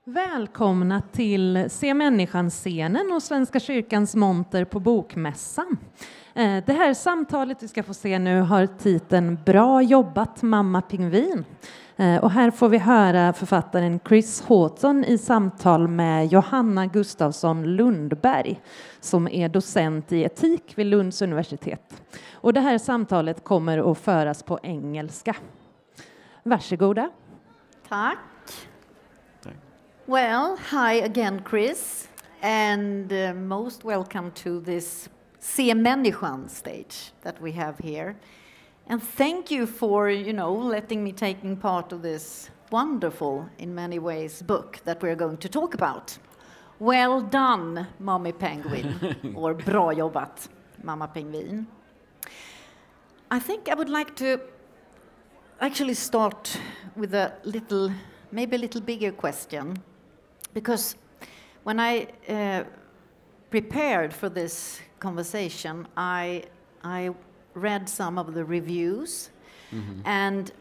Välkomna till Se människan-scenen och Svenska kyrkans monter på bokmässan. Det här samtalet vi ska få se nu har titeln Bra jobbat mamma pingvin. Och här får vi höra författaren Haughton i samtal med Johanna Gustafsson Lundberg som är docent i etik vid Lunds universitet. Och det här samtalet kommer att föras på engelska. Varsågoda. Tack. Well, hi again, Chris, and most welcome to this Se människan stage that we have here. And thank you for, letting me taking part of this wonderful, in many ways, book that we're going to talk about. Well done, Mommy Penguin, or bra jobbat, Mamma Pingvin. I think I would like to actually start with maybe a little bigger question. Because when I prepared for this conversation, I read some of the reviews, and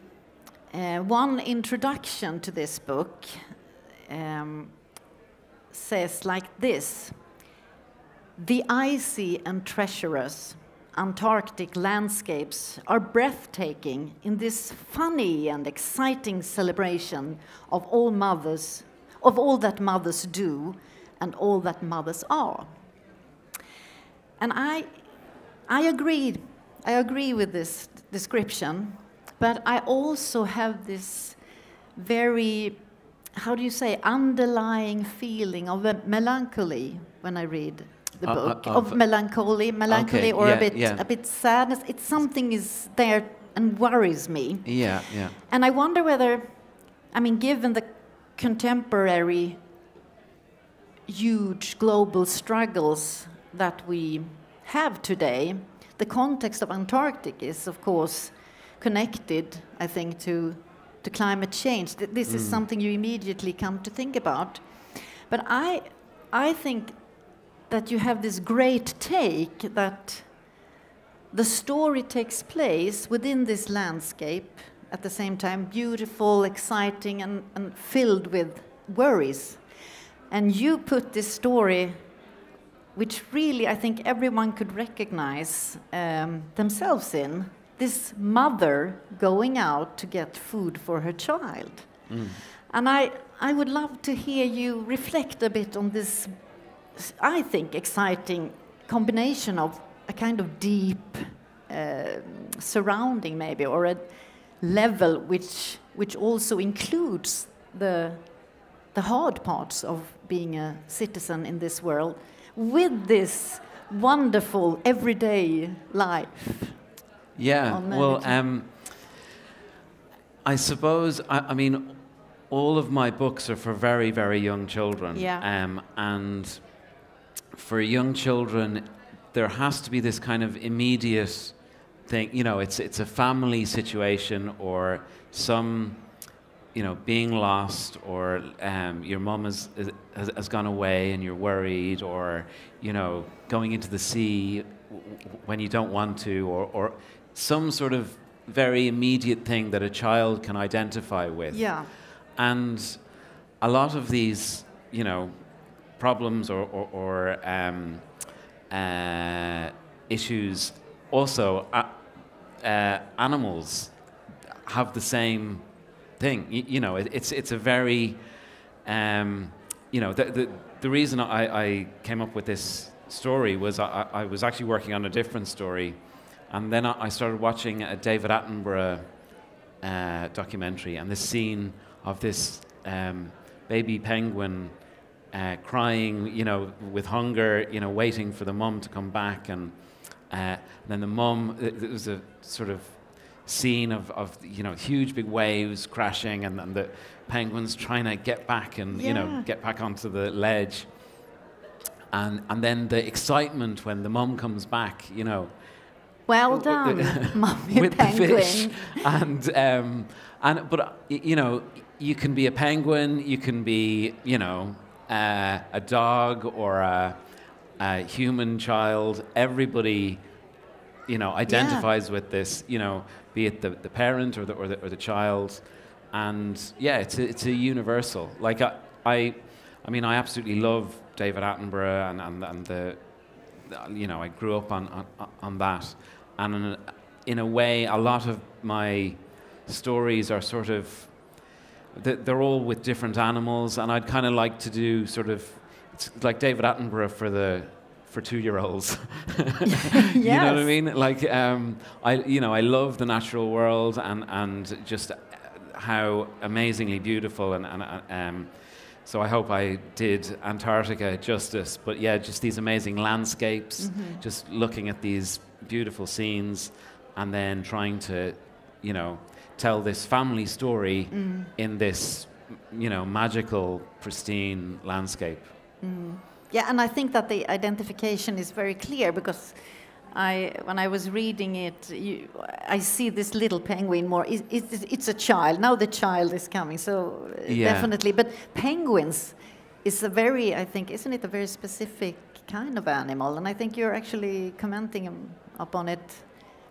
one introduction to this book says like this: "The icy and treacherous Antarctic landscapes are breathtaking in this funny and exciting celebration of all that mothers do and all that mothers are." And I agree with this description, but I also have this very, underlying feeling of melancholy when I read the book. Of melancholy, okay, or a bit sadness. It's something is there and worries me. Yeah. And I wonder whether, given the contemporary huge global struggles that we have today, the context of Antarctic is, of course, connected, I think, to climate change. This is something you immediately come to think about. But I think that you have this great take that the story takes place within this landscape, at the same time beautiful, exciting, and filled with worries. And you put this story, which really I think everyone could recognize themselves in, this mother going out to get food for her child. And I would love to hear you reflect a bit on this, I think, exciting combination of a kind of deep surrounding maybe, or a level which also includes the hard parts of being a citizen in this world, with this wonderful everyday life. Yeah, well, I suppose, all of my books are for very, very young children. Yeah. And for young children, there has to be this kind of immediate thing, it's a family situation, or some, being lost, or your mum has gone away and you're worried, or, going into the sea when you don't want to, or some sort of very immediate thing that a child can identify with. Yeah. And a lot of these, problems or issues, also animals have the same thing. It's a very, the reason I came up with this story was I was actually working on a different story, and then I started watching a David Attenborough documentary, and the scene of this baby penguin crying, with hunger, waiting for the mum to come back, and then the mum, it was a sort of scene of huge big waves crashing, and the penguins trying to get back and get back onto the ledge, and then the excitement when the mum comes back, well done, Mommy with Penguin. the fish, but you can be a penguin, you can be a dog or a human child. Everybody identifies with this, be it the parent or the child, and it's a universal. Like I mean, I absolutely love David Attenborough and the you know, I grew up on that, and in a way, a lot of my stories are sort of, they're all with different animals, and I'd kind of like to do sort of, it's like David Attenborough for 2-year-olds. Yes. You know what I mean? Like, I love the natural world and just how amazingly beautiful, and so I hope I did Antarctica justice. But yeah, just these amazing landscapes, just looking at these beautiful scenes, and then trying to, you know, tell this family story in this, you know, magical, pristine landscape. Yeah, and I think that the identification is very clear, because when I was reading it, I see this little penguin more. It's a child. Now the child is coming, so definitely. But penguins is a very, I think, isn't it a very specific kind of animal? And I think you're actually commenting upon it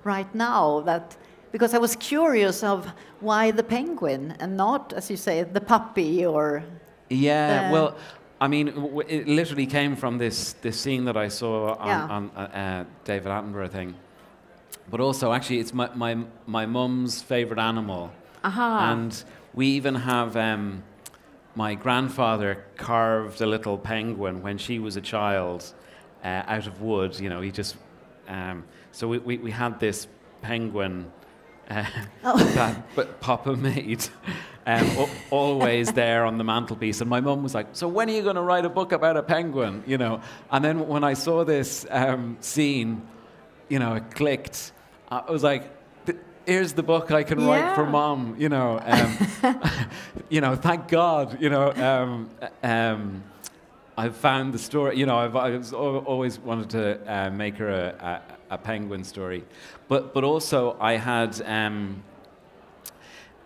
right now, that because I was curious of why the penguin and not, as you say, the puppy or... Yeah, well, I mean, it literally came from this scene that I saw on David Attenborough thing. But also, actually, it's my mum's favorite animal. And we even have my grandfather carved a little penguin when she was a child out of wood. You know, he just so we had this penguin that Papa made. Always there on the mantelpiece, and my mum was like, "So when are you going to write a book about a penguin?" You know. And then when I saw this scene, you know, it clicked. I was like, "Here's the book I can write for Mom." You know, you know, thank God. You know, I've found the story. You know, I've always wanted to make her a penguin story, but also I had.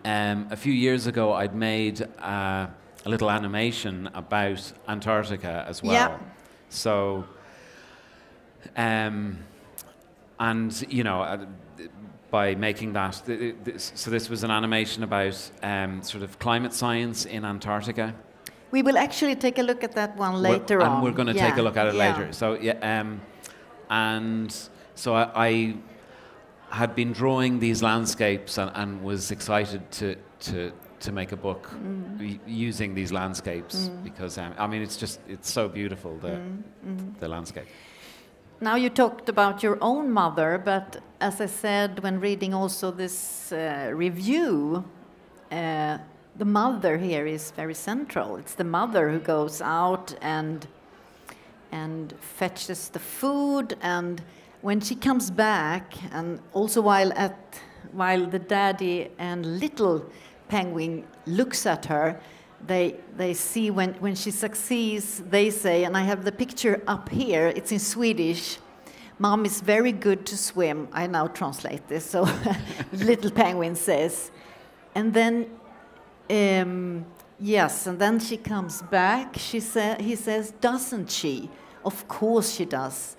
A few years ago, I'd made a little animation about Antarctica as well. Yeah. So, and you know, by making that, so this was an animation about sort of climate science in Antarctica. We will actually take a look at that one later on. And we're going to take a look at it later. So yeah, and so I had been drawing these landscapes and was excited to make a book using these landscapes because I mean it's so beautiful, the landscape. Now you talked about your own mother, but as I said when reading also this review, the mother here is very central. It's the mother who goes out and fetches the food, and when she comes back, and also while the daddy and little penguin looks at her, they see when she succeeds, they say, and I have the picture up here, it's in Swedish, "Mom is very good to swim." I now translate this, so little penguin says. And then, yes, and then she comes back, he says, "Doesn't she?" "Of course she does,"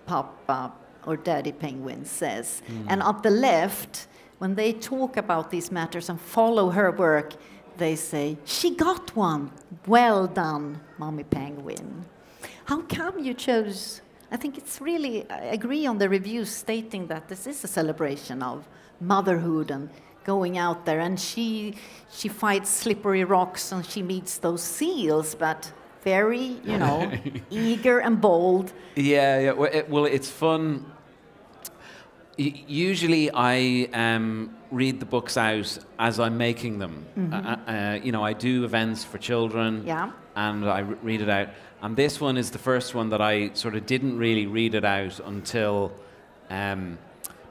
Papa or Daddy Penguin says. And at the left, when they talk about these matters and follow her work, they say, "She got one. Well done, Mommy Penguin." How come you chose? I think it's really, I agree on the reviews stating that this is a celebration of motherhood and going out there. And she fights slippery rocks and she meets those seals, but very, you know, eager and bold. Yeah. Well, it's fun. Usually I read the books out as I'm making them. You know, I do events for children, and I read it out. And this one is the first one that I sort of didn't really read it out until,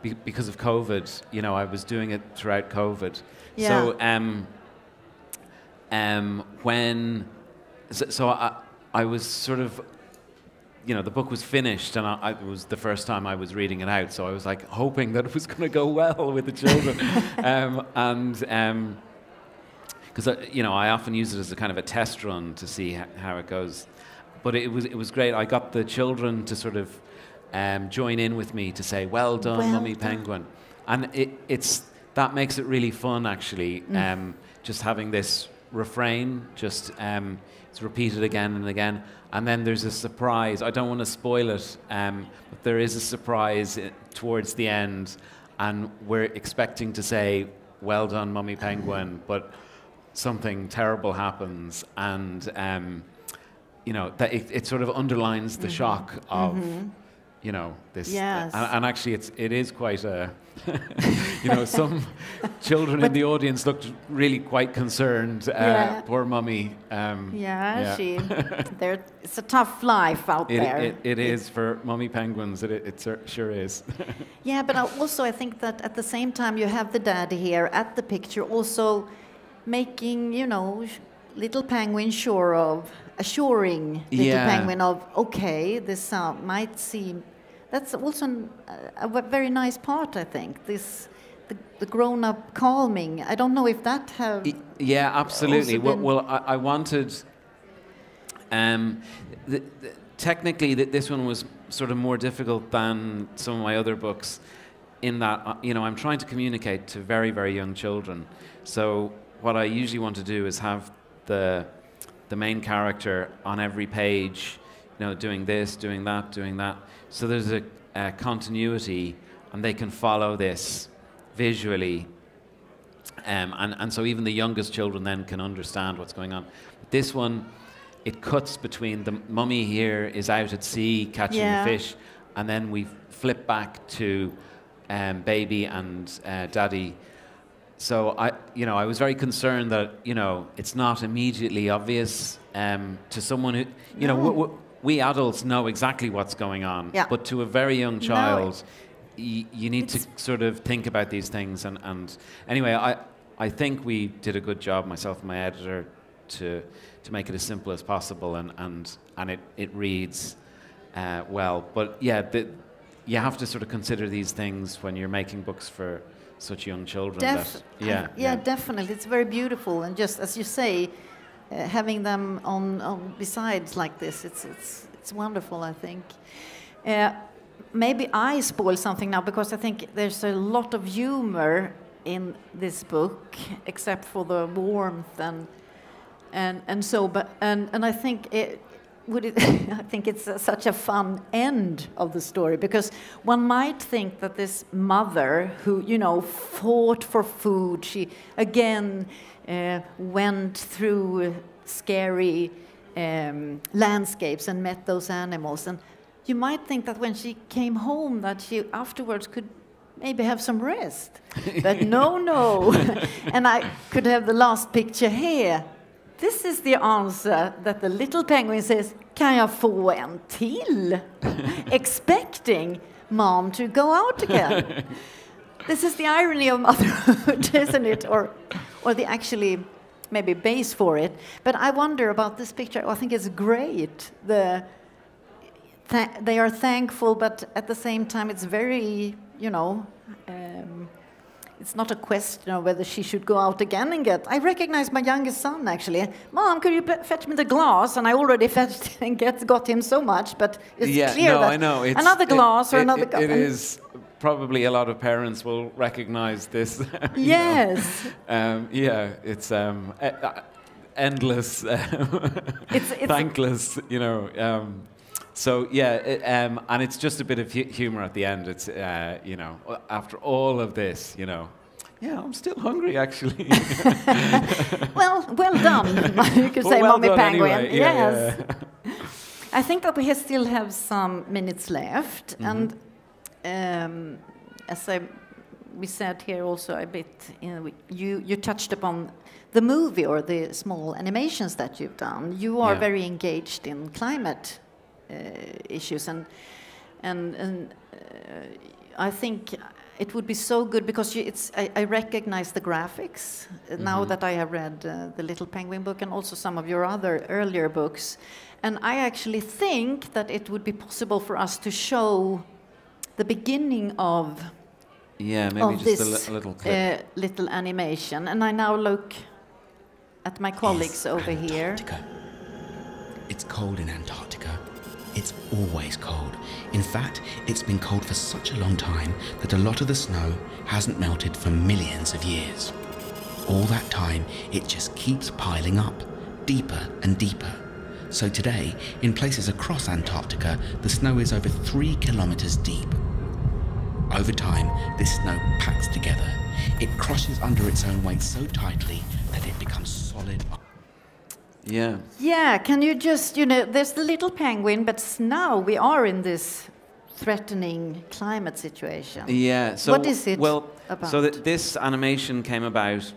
because of COVID. You know, I was doing it throughout COVID. Yeah. So I was sort of, you know, the book was finished, and it was the first time I was reading it out, so I was like hoping that it was going to go well with the children, because you know, I often use it as a kind of a test run to see how it goes. But it was great. I got the children to sort of join in with me to say, "Well done, Mummy Penguin," and that makes it really fun actually. Just having this refrain, just it's repeated again and again, and then there's a surprise. I don't want to spoil it, but there is a surprise towards the end, and we're expecting to say, "Well done, Mummy Penguin," but something terrible happens, and you know, that it sort of underlines the shock of, you know, this. Yes. And actually, it is quite a, you know, some children in the audience looked really quite concerned. Poor Mummy. It's a tough life out there. It is for Mummy Penguins. It sure is. Yeah, but I think that at the same time you have the daddy here at the picture also making, you know, little penguin assuring little penguin of, okay, this might seem, that's also a very nice part, I think, the grown-up calming. I don't know if that have... Yeah, absolutely. Well, I wanted... technically, this one was sort of more difficult than some of my other books in that, you know, I'm trying to communicate to very, very young children. So what I usually want to do is have the main character on every page, you know, doing this, doing that. So there's a continuity, and they can follow this visually, and so even the youngest children then can understand what's going on. This one, it cuts between the mummy here is out at sea catching fish, and then we flip back to baby and daddy. So I was very concerned that, you know, it's not immediately obvious to someone who, you know, we adults know exactly what's going on, but to a very young child, you need to sort of think about these things. And anyway, I think we did a good job, myself and my editor, to make it as simple as possible, and it reads well. But yeah, you have to sort of consider these things when you're making books for such young children. Definitely. It's very beautiful, and just as you say, having them on besides like this, it's wonderful, I think. Maybe I spoil something now, because I think there's a lot of humor in this book, except for the warmth and so. But I think I think it's such a fun end of the story, because one might think that this mother who, you know, fought for food, she again went through scary landscapes and met those animals, and you might think that when she came home that she afterwards could maybe have some rest. But no. And I could have the last picture here. This is the answer that the little penguin says, "Kan jag få en till?" Expecting mom to go out again. This is the irony of motherhood, isn't it? Or the actually maybe base for it. But I wonder about this picture. I think it's great. They are thankful, but at the same time it's very, you know, it's not a question of whether she should go out again and get... I recognize my youngest son, actually. "Mom, could you fetch me the glass?" And I already fetched and got him so much, but it's clear that I know. Another glass or another glass. It is probably a lot of parents will recognize this. Yes. It's endless, it's thankless, you know. So and it's just a bit of humor at the end. It's you know, after all of this, you know, I'm still hungry actually. well done. You could say, Mommy Penguin. Anyway. Yes. I think that we still have some minutes left, and as we said here also a bit, you touched upon the movie or the small animations that you've done. You are very engaged in climate issues, and I think it would be so good, because I recognize the graphics now that I have read the Little Penguin book and also some of your other earlier books, and I actually think that it would be possible for us to show the beginning of maybe just this a little clip. Little animation. And I now look at my colleagues over here. It's cold in Antarctica. It's always cold. In fact, it's been cold for such a long time that a lot of the snow hasn't melted for millions of years. All that time, it just keeps piling up, deeper and deeper. So today, in places across Antarctica, the snow is over 3 kilometers deep. Over time, this snow packs together. It crushes under its own weight so tightly that it becomes solid. Yeah. Yeah, can you just, there's the little penguin, but now we are in this threatening climate situation. Yeah. So what is it about? So this animation came about.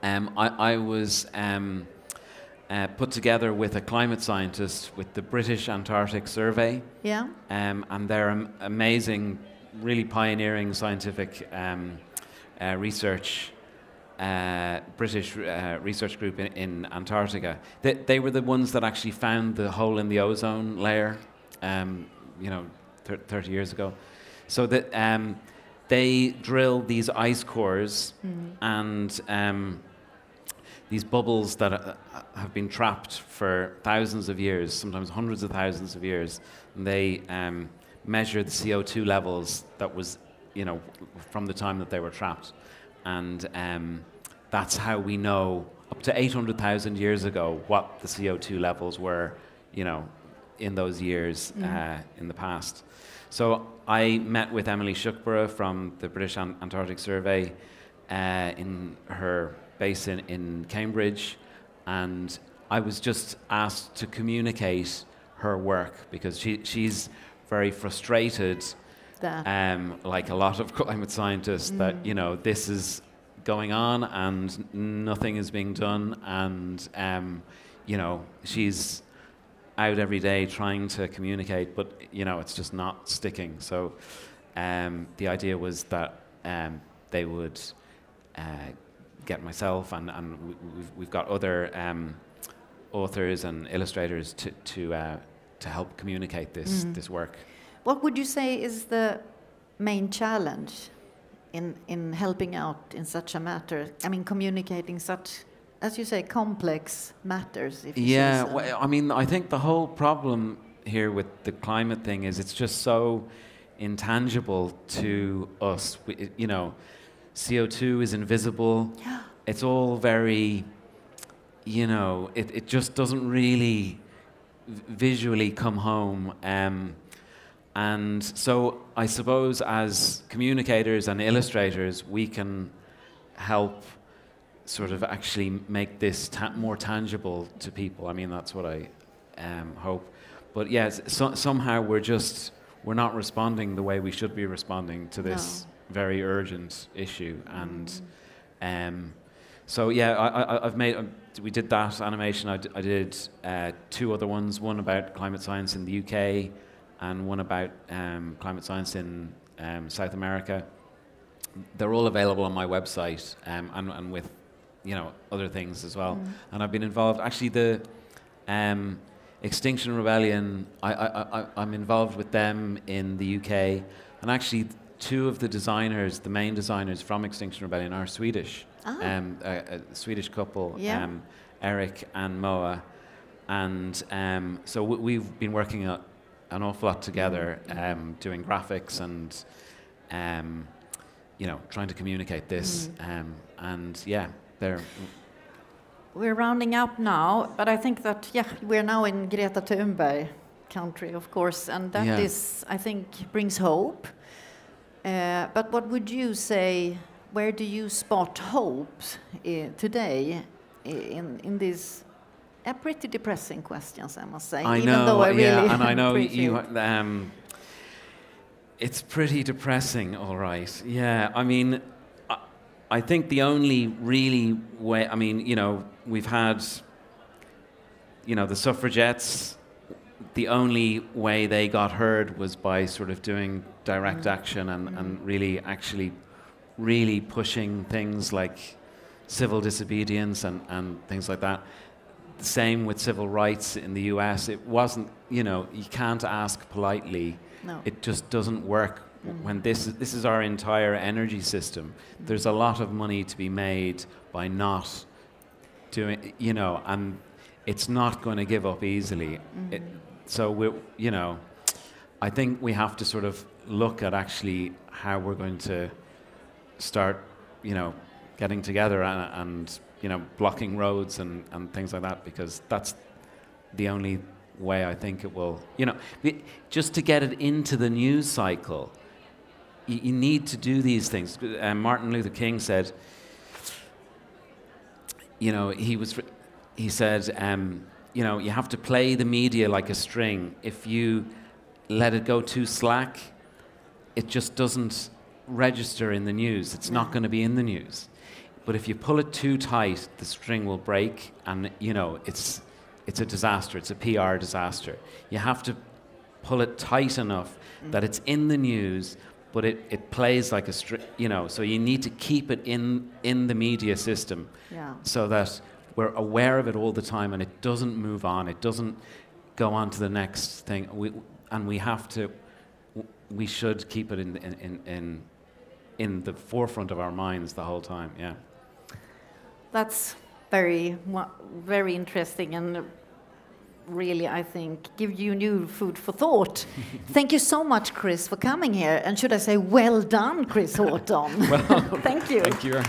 I was put together with a climate scientist with the British Antarctic Survey. Yeah. And they're amazing, really pioneering scientific research. British research group in Antarctica. They were the ones that actually found the hole in the ozone layer, 30 years ago. So that they drilled these ice cores and these bubbles that have been trapped for thousands of years, sometimes hundreds of thousands of years. And they measured the CO2 levels that was, from the time that they were trapped. And that's how we know, up to 800,000 years ago, what the CO2 levels were, in those years in the past. So I met with Emily Shuckborough from the British Antarctic Survey in her base in Cambridge, and I was just asked to communicate her work because she's very frustrated, like a lot of climate scientists, that this is going on and nothing is being done, and she's out every day trying to communicate, but it's just not sticking. So the idea was that they would get myself and we've got other authors and illustrators to help communicate this work. What would you say is the main challenge in helping out in such a matter? I mean, communicating such, as you say, complex matters. If you say so. Well, I mean, I think the whole problem here with the climate thing is it's just so intangible to us. CO2 is invisible. It's all very, it just doesn't really visually come home. And so I suppose as communicators and illustrators, we can help sort of actually make this more tangible to people. I mean, that's what I hope. But yes, somehow we're not responding the way we should be responding to this very urgent issue. And so yeah, we did that animation. I did 2 other ones, one about climate science in the UK and one about climate science in South America. They're all available on my website and with other things as well. And I've been involved. Actually, the Extinction Rebellion, I'm involved with them in the UK. And actually, 2 of the designers, the main designers from Extinction Rebellion, are Swedish. A Swedish couple, Eric and Moa. And so we've been working an awful lot together, doing graphics and trying to communicate this. And yeah, we're rounding up now, but I think that we're now in Greta Thunberg country, of course, and that is, I think, brings hope. But what would you say? Where do you spot hope today in these pretty depressing questions? I must say. I even know, though I really and I know you. It's pretty depressing, all right. Yeah, I mean, I think the only really way. I mean, we've had, the suffragettes. The only way they got heard was by sort of doing direct action and really pushing things like civil disobedience and things like that. The same with civil rights in the US. It wasn't, you can't ask politely. No. It just doesn't work. When this is our entire energy system. There's a lot of money to be made by not doing, and it's not going to give up easily. So I think we have to sort of look at actually how we're going to start, getting together and you know, blocking roads and things like that, because that's the only way I think it will, you know, just to get it into the news cycle, you need to do these things. Martin Luther King said, you know, he said, you know, you have to play the media like a string. If you let it go too slack, it just doesn't register in the news. It's not going to be in the news. But if you pull it too tight, the string will break, and you know, it's a disaster. It's a PR disaster. You have to pull it tight enough that it's in the news, but it plays like a string, you know, so you need to keep it in the media system, so that we're aware of it all the time and it doesn't move on, it doesn't go on to the next thing. We should keep it in the forefront of our minds the whole time, yeah. That's very interesting, and really, I think, give you new food for thought. Thank you so much, Chris, for coming here. And should I say, well done, Chris Haughton. Well, thank you. Thank you.